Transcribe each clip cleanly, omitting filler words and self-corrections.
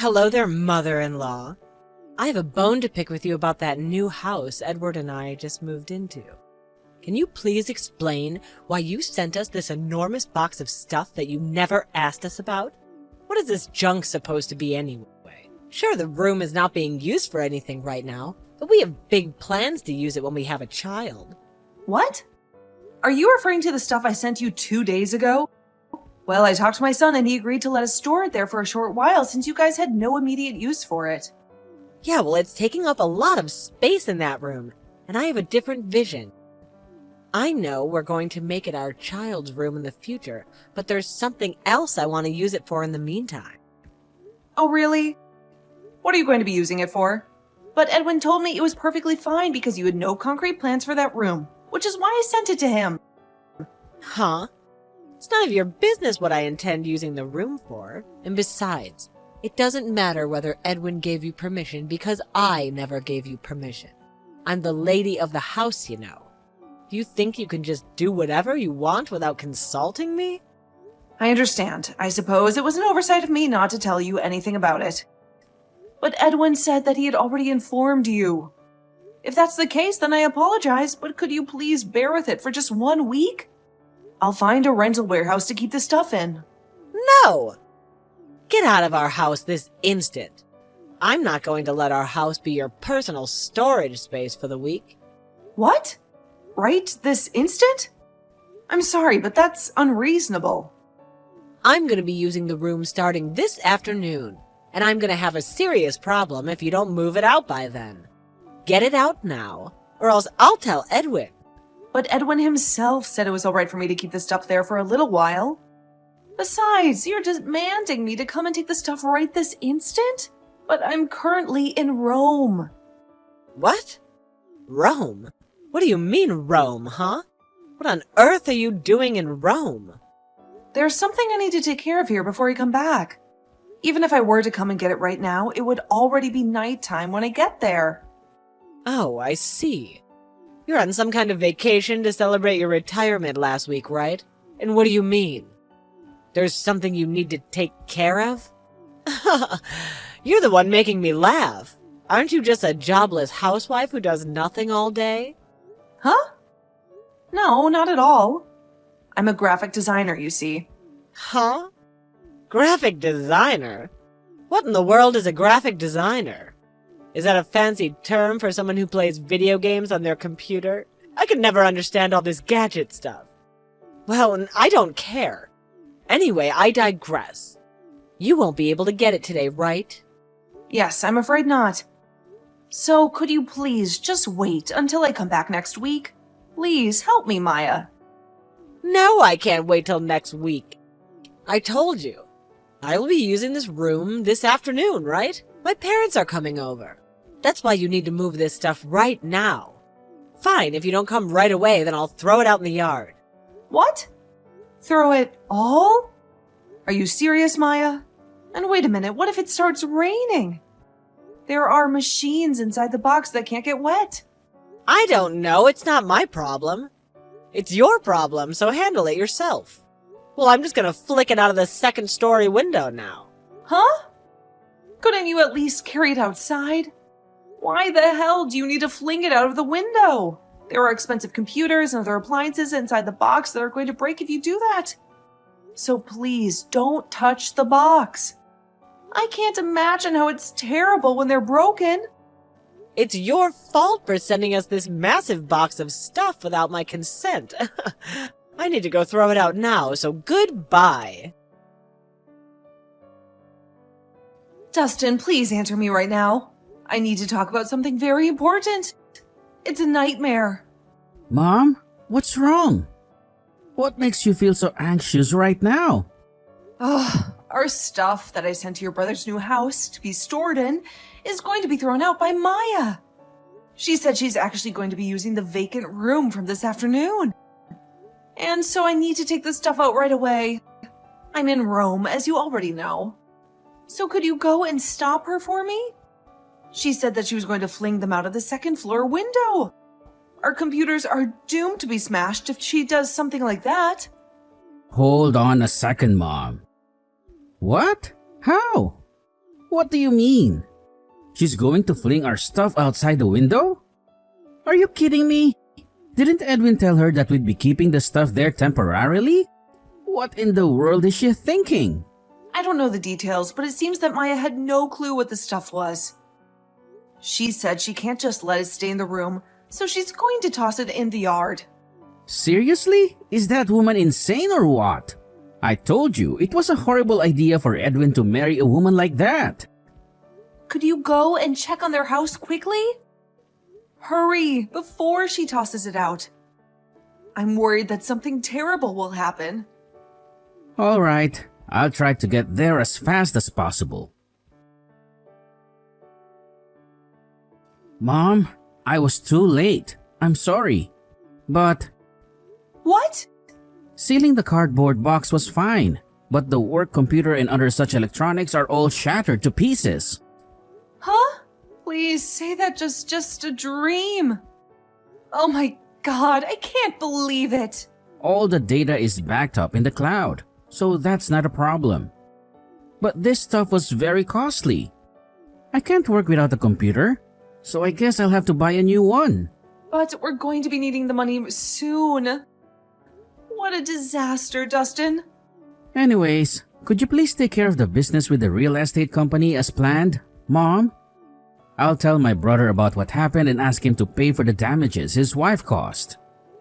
Hello there, mother-in-law. I have a bone to pick with you about that new house Edward and I just moved into. Can you please explain why you sent us this enormous box of stuff that you never asked us about? What is this junk supposed to be anyway? Sure, the room is not being used for anything right now, but we have big plans to use it when we have a child. What? Are you referring to the stuff I sent you 2 days ago? Well, I talked to my son and he agreed to let us store it there for a short while since you guys had no immediate use for it. Yeah, well, it's taking up a lot of space in that room, and I have a different vision. I know we're going to make it our child's room in the future, but there's something else I want to use it for in the meantime. Oh, really? What are you going to be using it for? But Edwin told me it was perfectly fine because you had no concrete plans for that room, which is why I sent it to him. Huh? It's none of your business what I intend using the room for. And besides, it doesn't matter whether Edwin gave you permission because I never gave you permission. I'm the lady of the house, you know. Do you think you can just do whatever you want without consulting me? I understand. I suppose it was an oversight of me not to tell you anything about it. But Edwin said that he had already informed you. If that's the case, then I apologize, but could you please bear with it for just 1 week? I'll find a rental warehouse to keep the stuff in. No! Get out of our house this instant. I'm not going to let our house be your personal storage space for the week. What? Right this instant? I'm sorry, but that's unreasonable. I'm going to be using the room starting this afternoon, and I'm going to have a serious problem if you don't move it out by then. Get it out now, or else I'll tell Edwin. But Edwin himself said it was all right for me to keep the stuff there for a little while. Besides, you're demanding me to come and take the stuff right this instant? But I'm currently in Rome. What? Rome? What do you mean Rome, huh? What on earth are you doing in Rome? There's something I need to take care of here before I come back. Even if I were to come and get it right now, it would already be nighttime when I get there. Oh, I see. You're on some kind of vacation to celebrate your retirement last week, right? And what do you mean? There's something you need to take care of? You're the one making me laugh. Aren't you just a jobless housewife who does nothing all day? Huh? No, not at all. I'm a graphic designer, you see. Huh? Graphic designer? What in the world is a graphic designer? Is that a fancy term for someone who plays video games on their computer? I could never understand all this gadget stuff. Well, and I don't care. Anyway, I digress. You won't be able to get it today, right? Yes, I'm afraid not. So could you please just wait until I come back next week? Please help me, Maya. No, I can't wait till next week. I told you. I will be using this room this afternoon, right? My parents are coming over. That's why you need to move this stuff right now. Fine, if you don't come right away, then I'll throw it out in the yard. What? Throw it all? Are you serious, Maya? And wait a minute, what if it starts raining? There are machines inside the box that can't get wet. I don't know, it's not my problem. It's your problem, so handle it yourself. Well, I'm just gonna flick it out of the second-story window now. Huh? Couldn't you at least carry it outside? Why the hell do you need to fling it out of the window? There are expensive computers and other appliances inside the box that are going to break if you do that. So please, don't touch the box. I can't imagine how it's terrible when they're broken. It's your fault for sending us this massive box of stuff without my consent. I need to go throw it out now, so goodbye. Dustin, please answer me right now. I need to talk about something very important. It's a nightmare. Mom, what's wrong? What makes you feel so anxious right now? Our stuff that I sent to your brother's new house to be stored in is going to be thrown out by Maya. She said she's actually going to be using the vacant room from this afternoon. And so I need to take the stuff out right away. I'm in Rome, as you already know. So could you go and stop her for me? She said that she was going to fling them out of the second-floor window. Our computers are doomed to be smashed if she does something like that. Hold on a second, Mom. What? How? What do you mean? She's going to fling our stuff outside the window? Are you kidding me? Didn't Edwin tell her that we'd be keeping the stuff there temporarily? What in the world is she thinking? I don't know the details, but it seems that Maya had no clue what the stuff was. She said she can't just let it stay in the room, so she's going to toss it in the yard. Seriously? Is that woman insane or what? I told you, it was a horrible idea for Edwin to marry a woman like that. Could you go and check on their house quickly? Hurry, before she tosses it out. I'm worried that something terrible will happen. All right, I'll try to get there as fast as possible. Mom, I was too late. I'm sorry. But What? sealing the cardboard box was fine, but the work computer and other such electronics are all shattered to pieces. Huh? Please say that just a dream. Oh my god, I can't believe it. All the data is backed up in the cloud, so that's not a problem. But this stuff was very costly. I can't work without a computer, so I guess I'll have to buy a new one. But we're going to be needing the money soon. What a disaster, Dustin. Anyways, could you please take care of the business with the real estate company as planned, Mom? I'll tell my brother about what happened and ask him to pay for the damages his wife caused.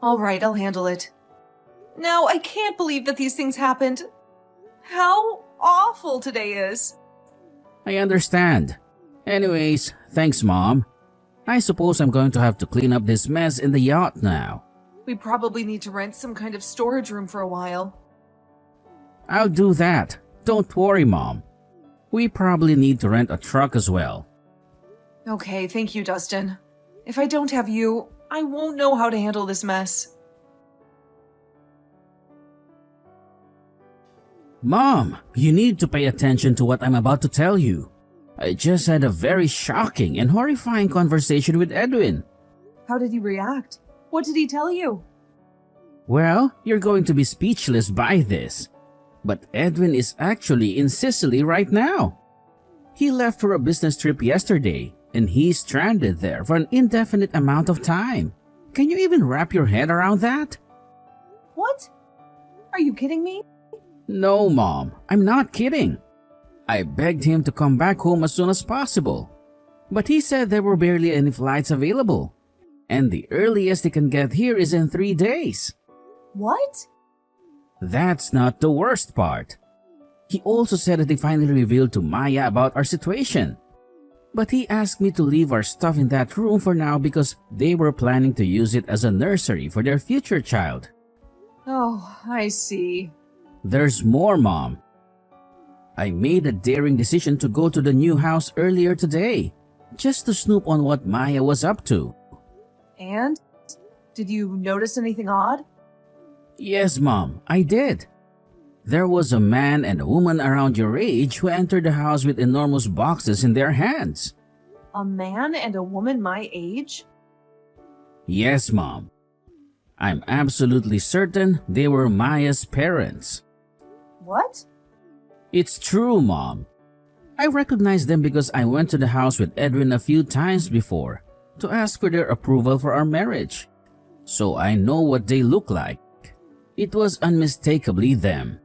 All right, I'll handle it. Now, I can't believe that these things happened. How awful today is. I understand. Anyways, thanks, Mom. I suppose I'm going to have to clean up this mess in the yacht now. We probably need to rent some kind of storage room for a while. I'll do that. Don't worry, Mom. We probably need to rent a truck as well. Okay, thank you, Dustin. If I don't have you, I won't know how to handle this mess. Mom, you need to pay attention to what I'm about to tell you. I just had a very shocking and horrifying conversation with Edwin. How did he react? What did he tell you? Well, you're going to be speechless by this. But Edwin is actually in Sicily right now. He left for a business trip yesterday, and he's stranded there for an indefinite amount of time. Can you even wrap your head around that? What? Are you kidding me? No, Mom, I'm not kidding. I begged him to come back home as soon as possible. But he said there were barely any flights available. And the earliest he can get here is in 3 days. What? That's not the worst part. He also said that he finally revealed to Maya about our situation. But he asked me to leave our stuff in that room for now because they were planning to use it as a nursery for their future child. Oh, I see. There's more, Mom. I made a daring decision to go to the new house earlier today, just to snoop on what Maya was up to. And? Did you notice anything odd? Yes, Mom, I did. There was a man and a woman around your age who entered the house with enormous boxes in their hands. A man and a woman my age? Yes, Mom. I'm absolutely certain they were Maya's parents. What? It's true, Mom. I recognize them because I went to the house with Edwin a few times before to ask for their approval for our marriage. So I know what they look like. It was unmistakably them.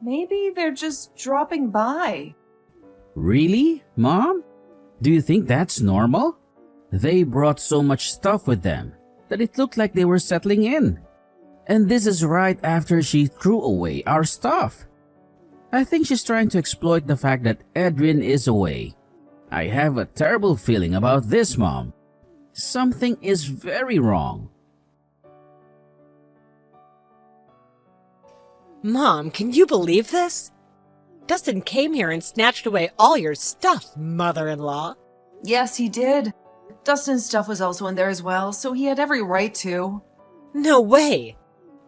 Maybe they're just dropping by. Really, Mom? Do you think that's normal? They brought so much stuff with them that it looked like they were settling in. And this is right after she threw away our stuff. I think she's trying to exploit the fact that Edwin is away. I have a terrible feeling about this, Mom. Something is very wrong. Mom, can you believe this? Dustin came here and snatched away all your stuff, mother-in-law. Yes, he did. Dustin's stuff was also in there as well, so he had every right to. No way!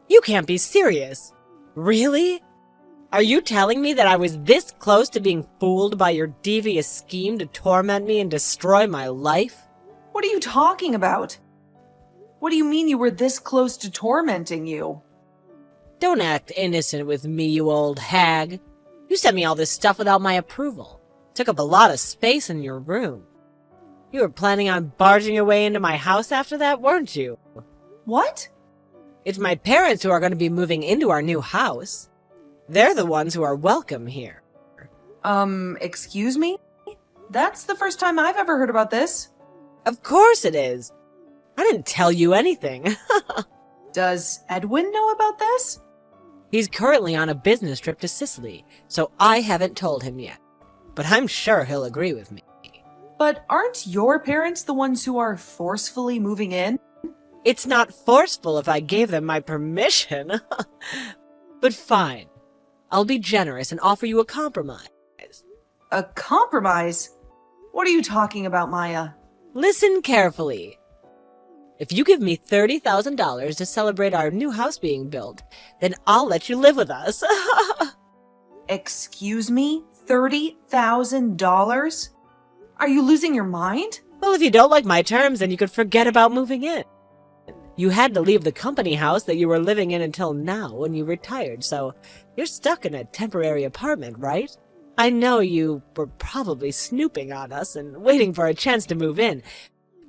You can't be serious. Really? Are you telling me that I was this close to being fooled by your devious scheme to torment me and destroy my life? What are you talking about? What do you mean you were this close to tormenting you? Don't act innocent with me, you old hag. You sent me all this stuff without my approval. Took up a lot of space in your room. You were planning on barging your way into my house after that, weren't you? What? It's my parents who are going to be moving into our new house. They're the ones who are welcome here. Excuse me? That's the first time I've ever heard about this. Of course it is. I didn't tell you anything. Does Edwin know about this? He's currently on a business trip to Sicily, so I haven't told him yet. But I'm sure he'll agree with me. But aren't your parents the ones who are forcefully moving in? It's not forceful if I gave them my permission. But fine. I'll be generous and offer you a compromise. A compromise? What are you talking about, Maya? Listen carefully. If you give me $30,000 to celebrate our new house being built, then I'll let you live with us. Excuse me? $30,000? Are you losing your mind? Well, if you don't like my terms, then you could forget about moving in. You had to leave the company house that you were living in until now when you retired, so you're stuck in a temporary apartment, right? I know you were probably snooping on us and waiting for a chance to move in,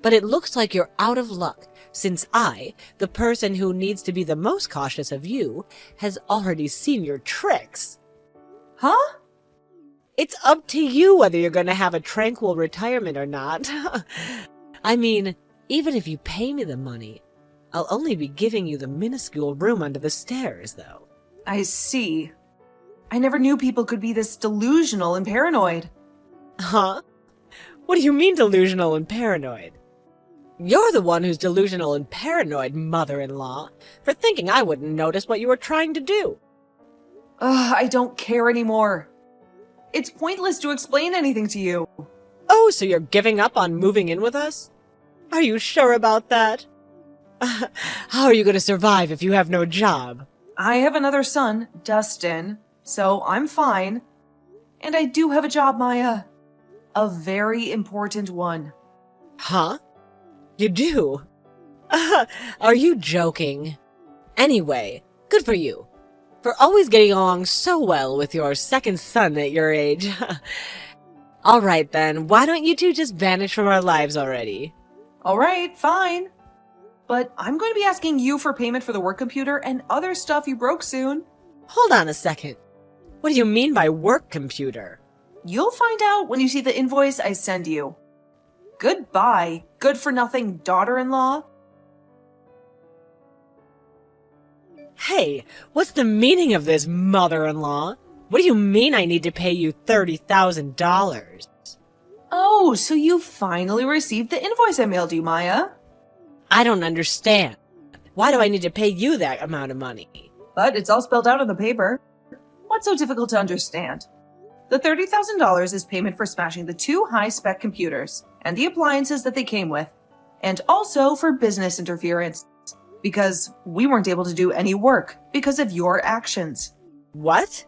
but it looks like you're out of luck, since I, the person who needs to be the most cautious of you, has already seen your tricks. Huh? It's up to you whether you're going to have a tranquil retirement or not. I mean, even if you pay me the money, I'll only be giving you the minuscule room under the stairs, though. I see. I never knew people could be this delusional and paranoid. Huh? What do you mean delusional and paranoid? You're the one who's delusional and paranoid, mother-in-law, for thinking I wouldn't notice what you were trying to do. Ugh, I don't care anymore. It's pointless to explain anything to you. Oh, so you're giving up on moving in with us? Are you sure about that? How are you going to survive if you have no job? I have another son, Dustin, so I'm fine. And I do have a job, Maya. A very important one. Huh? You do? Are you joking? Anyway, good for you. For always getting along so well with your second son at your age. All right then, why don't you two just vanish from our lives already? All right, fine. But I'm going to be asking you for payment for the work computer and other stuff you broke soon. Hold on a second. What do you mean by work computer? You'll find out when you see the invoice I send you. Goodbye, good-for-nothing daughter-in-law. Hey, what's the meaning of this, mother-in-law? What do you mean I need to pay you $30,000? Oh, so you finally received the invoice I mailed you, Maya. I don't understand. Why do I need to pay you that amount of money? But it's all spelled out on the paper. What's so difficult to understand? The $30,000 is payment for smashing the 2 high-spec computers and the appliances that they came with, and also for business interference, because we weren't able to do any work because of your actions. What?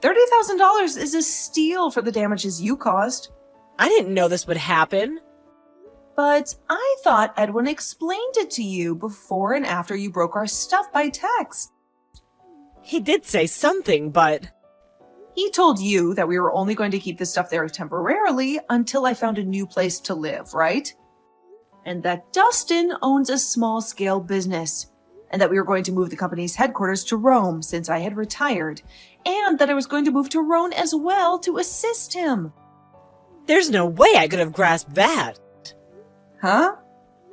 $30,000 is a steal for the damages you caused. I didn't know this would happen. But I thought Edwin explained it to you before and after you broke our stuff by text. He did say something, but... He told you that we were only going to keep the stuff there temporarily until I found a new place to live, right? And that Dustin owns a small-scale business, and that we were going to move the company's headquarters to Rome since I had retired, and that I was going to move to Rome as well to assist him. There's no way I could have grasped that. Huh?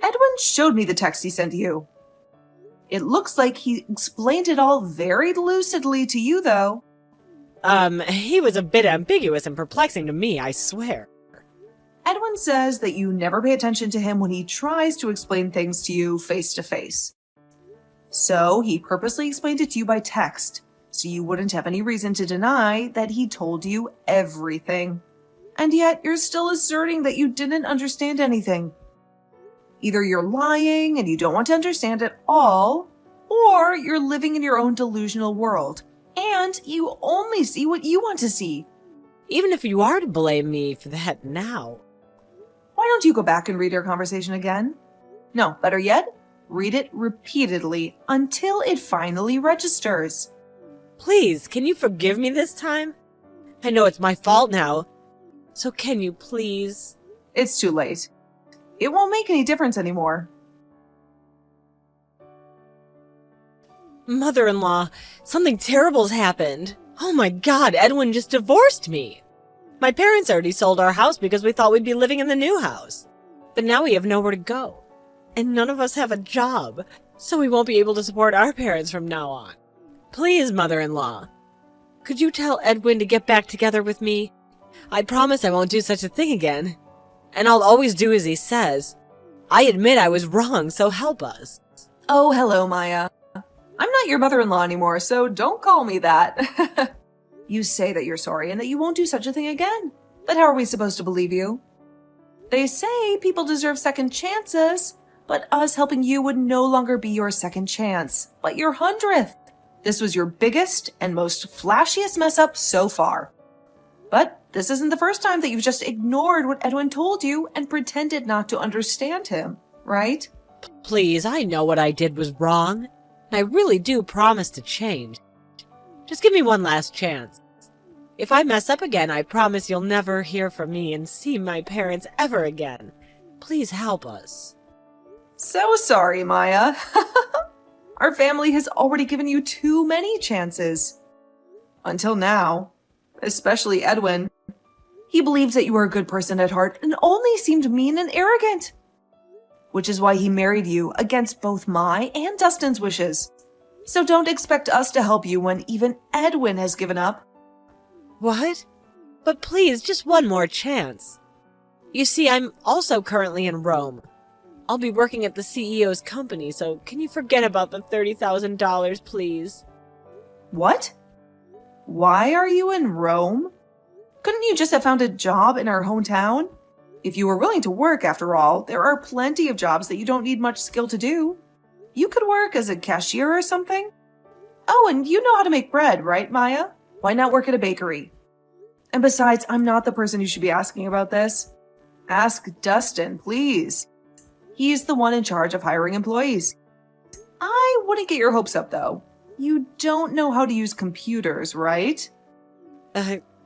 Edwin showed me the text he sent you. It looks like he explained it all very lucidly to you, though. He was a bit ambiguous and perplexing to me, I swear. Edwin says that you never pay attention to him when he tries to explain things to you face to face. So he purposely explained it to you by text, so you wouldn't have any reason to deny that he told you everything. And yet you're still asserting that you didn't understand anything. Either you're lying and you don't want to understand at all, or you're living in your own delusional world, and you only see what you want to see. Even if you are to blame me for that now. Why don't you go back and read our conversation again? No, better yet, read it repeatedly until it finally registers. Please, can you forgive me this time? I know it's my fault now. So can you please? It's too late. It won't make any difference anymore. Mother-in-law, something terrible's happened. Oh my God, Edwin just divorced me. My parents already sold our house because we thought we'd be living in the new house. But now we have nowhere to go. And none of us have a job, so we won't be able to support our parents from now on. Please, mother-in-law, could you tell Edwin to get back together with me? I promise I won't do such a thing again. And I'll always do as he says. I admit I was wrong, so help us. Oh, hello, Maya. I'm not your mother-in-law anymore, so don't call me that. You say that you're sorry and that you won't do such a thing again. But how are we supposed to believe you? They say people deserve second chances, but us helping you would no longer be your second chance, but your 100th. This was your biggest and most flashiest mess up so far. But this isn't the first time that you've just ignored what Edwin told you and pretended not to understand him, right? Please, I know what I did was wrong. And I really do promise to change. Just give me one last chance. If I mess up again, I promise you'll never hear from me and see my parents ever again. Please help us. So sorry, Maya. Our family has already given you too many chances. Until now. Especially Edwin. He believes that you are a good person at heart and only seemed mean and arrogant. Which is why he married you against both my and Dustin's wishes. So don't expect us to help you when even Edwin has given up. What? But please, just one more chance. You see, I'm also currently in Rome. I'll be working at the CEO's company, so can you forget about the $30,000, please? What? Why are you in Rome? Couldn't you just have found a job in our hometown? If you were willing to work, after all, there are plenty of jobs that you don't need much skill to do. You could work as a cashier or something. Oh, and you know how to make bread, right, Maya? Why not work at a bakery? And besides, I'm not the person you should be asking about this. Ask Dustin, please. He's the one in charge of hiring employees. I wouldn't get your hopes up, though. You don't know how to use computers, right?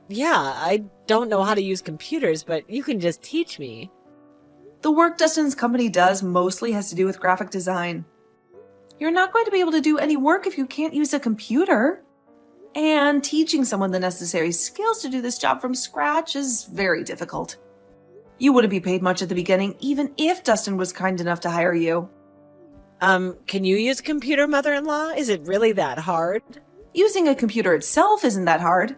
Yeah, I don't know how to use computers, but you can just teach me. The work Dustin's company does mostly has to do with graphic design. You're not going to be able to do any work if you can't use a computer. And teaching someone the necessary skills to do this job from scratch is very difficult. You wouldn't be paid much at the beginning, even if Dustin was kind enough to hire you. Can you use a computer, mother-in-law? Is it really that hard? Using a computer itself isn't that hard.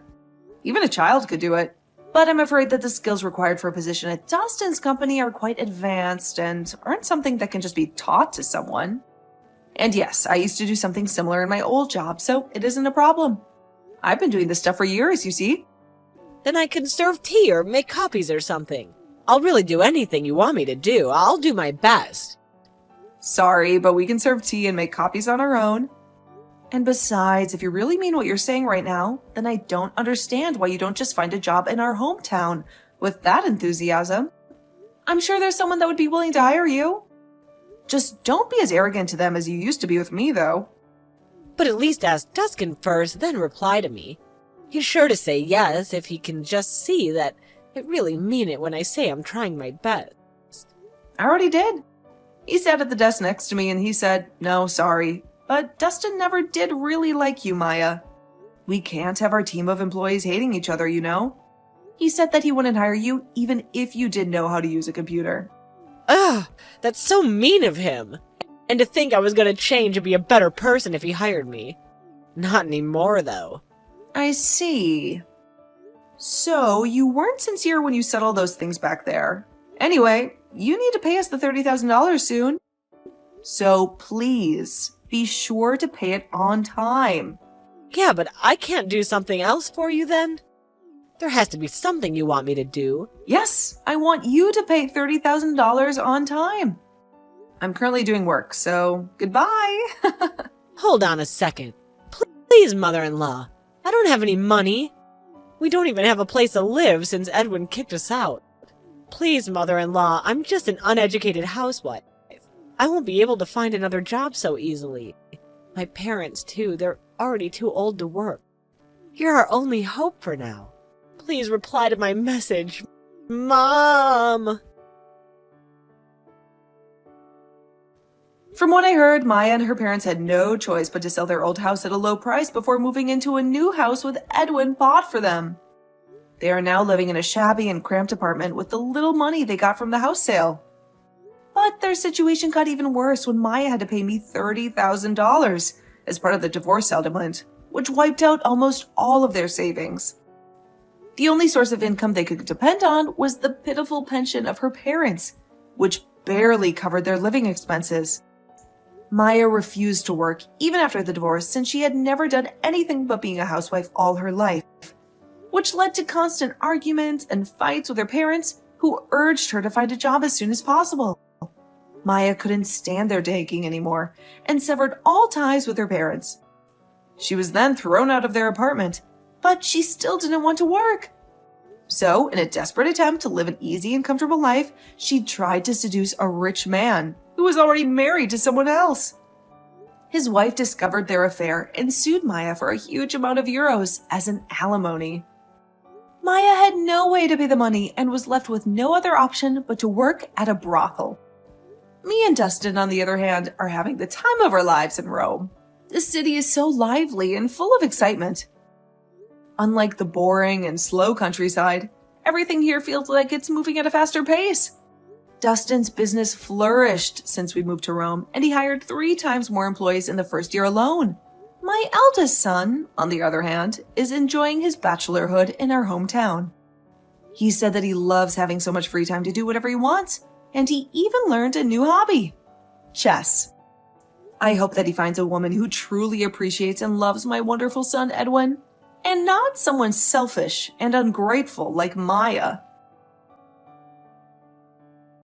Even a child could do it. But I'm afraid that the skills required for a position at Dustin's company are quite advanced and aren't something that can just be taught to someone. And yes, I used to do something similar in my old job, so it isn't a problem. I've been doing this stuff for years, you see. Then I can serve tea or make copies or something. I'll really do anything you want me to do. I'll do my best. Sorry, but we can serve tea and make copies on our own. And besides, if you really mean what you're saying right now, then I don't understand why you don't just find a job in our hometown with that enthusiasm. I'm sure there's someone that would be willing to hire you. Just don't be as arrogant to them as you used to be with me, though. But at least ask Dustin first, then reply to me. He's sure to say yes if he can just see that I really mean it when I say I'm trying my best. I already did. He sat at the desk next to me and he said, "No, sorry. But Dustin never did really like you, Maya. We can't have our team of employees hating each other, you know? He said that he wouldn't hire you even if you did know how to use a computer." Ugh, that's so mean of him. And to think I was going to change and be a better person if he hired me. Not anymore, though. I see. So, you weren't sincere when you said all those things back there. Anyway, you need to pay us the $30,000 soon. So, please, be sure to pay it on time. Yeah, but I can't do something else for you then? There has to be something you want me to do. Yes, I want you to pay $30,000 on time. I'm currently doing work, so goodbye. Hold on a second. Please, mother-in-law. I don't have any money. We don't even have a place to live since Edwin kicked us out. Please, mother-in-law, I'm just an uneducated housewife. I won't be able to find another job so easily. My parents, too, they're already too old to work. You're our only hope for now. Please reply to my message. Mom! From what I heard, Maya and her parents had no choice but to sell their old house at a low price before moving into a new house with Edwin bought for them. They are now living in a shabby and cramped apartment with the little money they got from the house sale. But their situation got even worse when Maya had to pay me $30,000 as part of the divorce settlement, which wiped out almost all of their savings. The only source of income they could depend on was the pitiful pension of her parents, which barely covered their living expenses. Maya refused to work even after the divorce since she had never done anything but being a housewife all her life, which led to constant arguments and fights with her parents, who urged her to find a job as soon as possible. Maya couldn't stand their nagging anymore and severed all ties with her parents. She was then thrown out of their apartment, but she still didn't want to work. So, in a desperate attempt to live an easy and comfortable life, she tried to seduce a rich man who was already married to someone else. His wife discovered their affair and sued Maya for a huge amount of euros as an alimony. Maya had no way to pay the money and was left with no other option but to work at a brothel. Me and Dustin, on the other hand, are having the time of our lives in Rome. The city is so lively and full of excitement. Unlike the boring and slow countryside, everything here feels like it's moving at a faster pace. Dustin's business flourished since we moved to Rome, and he hired 3 times more employees in the first year alone. My eldest son, on the other hand, is enjoying his bachelorhood in our hometown. He said that he loves having so much free time to do whatever he wants, and he even learned a new hobby: chess. I hope that he finds a woman who truly appreciates and loves my wonderful son Edwin, and not someone selfish and ungrateful like Maya.